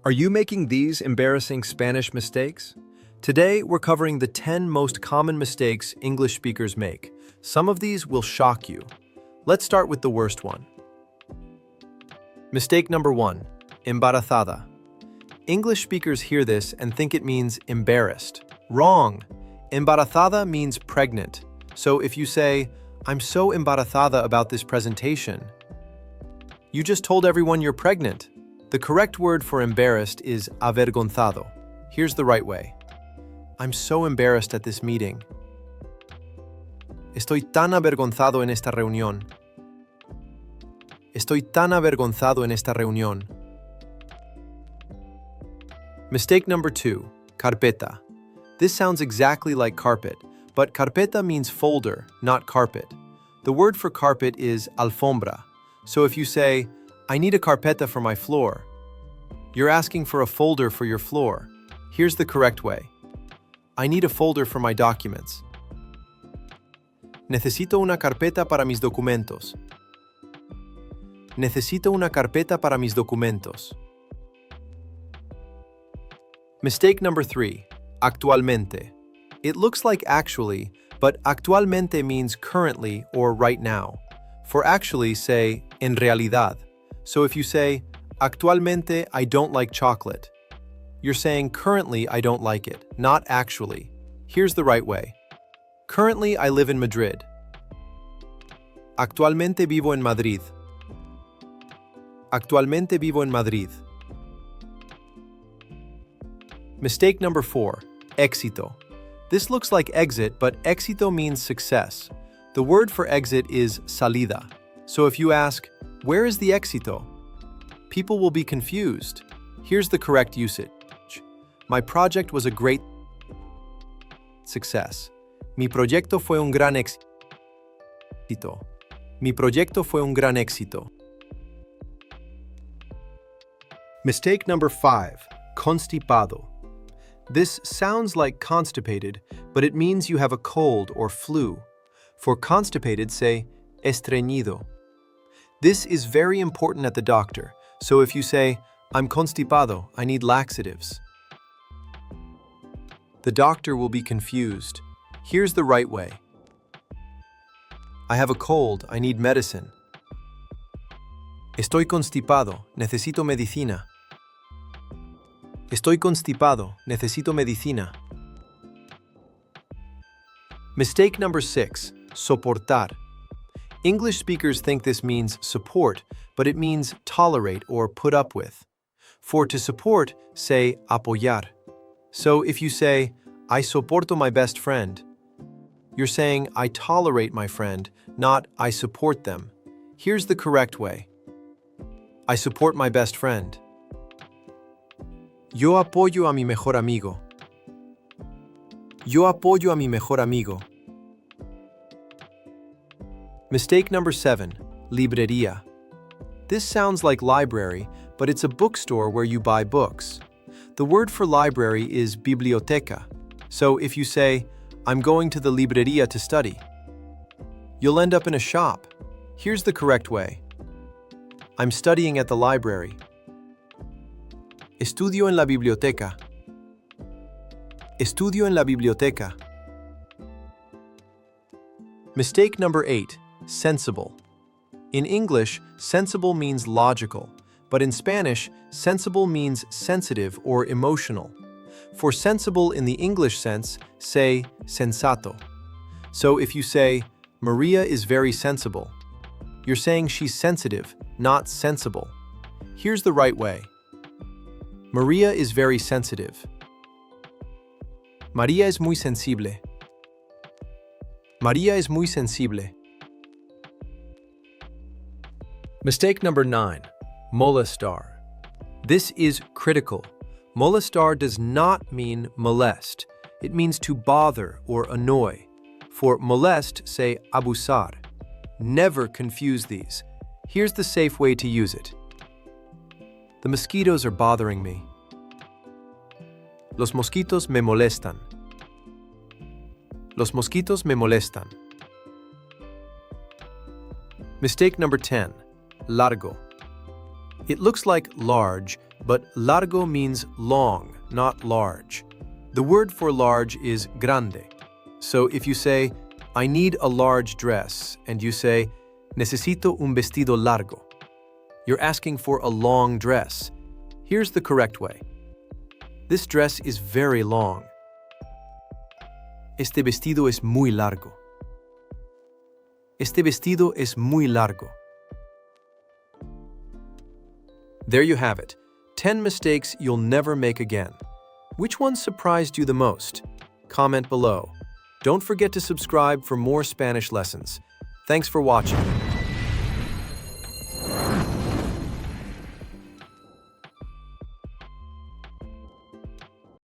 Are you making these embarrassing Spanish mistakes? Today, we're covering the 10 most common mistakes English speakers make. Some of these will shock you. Let's start with the worst one. Mistake number 1, embarazada. English speakers hear this and think it means embarrassed. Wrong! Embarazada means pregnant. So if you say, "I'm so embarazada about this presentation," you just told everyone you're pregnant. The correct word for embarrassed is avergonzado. Here's the right way. I'm so embarrassed at this meeting. Estoy tan avergonzado en esta reunión. Estoy tan avergonzado en esta reunión. Mistake number 2, carpeta. This sounds exactly like carpet, but carpeta means folder, not carpet. The word for carpet is alfombra. So if you say, "I need a carpeta for my floor," you're asking for a folder for your floor. Here's the correct way. I need a folder for my documents. Necesito una carpeta para mis documentos. Necesito una carpeta para mis documentos. Mistake number 3, actualmente. It looks like actually, but actualmente means currently or right now. For actually, say, en realidad. So if you say, actualmente I don't like chocolate, you're saying currently I don't like it, not actually. Here's the right way. Currently I live in Madrid. Actualmente vivo en Madrid. Actualmente vivo en Madrid. Mistake number 4, éxito. This looks like exit, but éxito means success. The word for exit is salida. So if you ask, "Where is the éxito?" people will be confused. Here's the correct usage. My project was a great success. Mi proyecto fue un gran éxito. Mi proyecto fue un gran éxito. Mistake number 5, constipado. This sounds like constipated, but it means you have a cold or flu. For constipated, say, estreñido. This is very important at the doctor, so if you say, "I'm constipado, I need laxatives," the doctor will be confused. Here's the right way. I have a cold, I need medicine. Estoy constipado, necesito medicina. Estoy constipado, necesito medicina. Mistake number 6, soportar. English speakers think this means support, but it means tolerate or put up with. For to support, say apoyar. So if you say, "I soporto my best friend," you're saying, "I tolerate my friend," not "I support them." Here's the correct way. I support my best friend. Yo apoyo a mi mejor amigo. Yo apoyo a mi mejor amigo. Mistake number 7, Librería. This sounds like library, but it's a bookstore where you buy books. The word for library is biblioteca. So if you say, "I'm going to the librería to study," you'll end up in a shop. Here's the correct way. I'm studying at the library. Estudio en la biblioteca. Estudio en la biblioteca. Mistake number 8, sensible. In English, sensible means logical, but in Spanish, sensible means sensitive or emotional. For sensible in the English sense, say sensato. So if you say, "Maria is very sensible," you're saying she's sensitive, not sensible. Here's the right way. Maria is very sensitive. María es muy sensible. María es muy sensible. Mistake number 9, molestar. This is critical. Molestar does not mean molest. It means to bother or annoy. For molest, say abusar. Never confuse these. Here's the safe way to use it. The mosquitoes are bothering me. Los mosquitos me molestan. Los mosquitos me molestan. Mistake number 10, largo. It looks like large, but largo means long, not large. The word for large is grande. So if you say, I need a large dress, and you say, necesito un vestido largo, you're asking for a long dress. Here's the correct way. This dress is very long. Este vestido es muy largo. Este vestido es muy largo. There you have it. 10 mistakes you'll never make again. Which one surprised you the most? Comment below. Don't forget to subscribe for more Spanish lessons. Thanks for watching.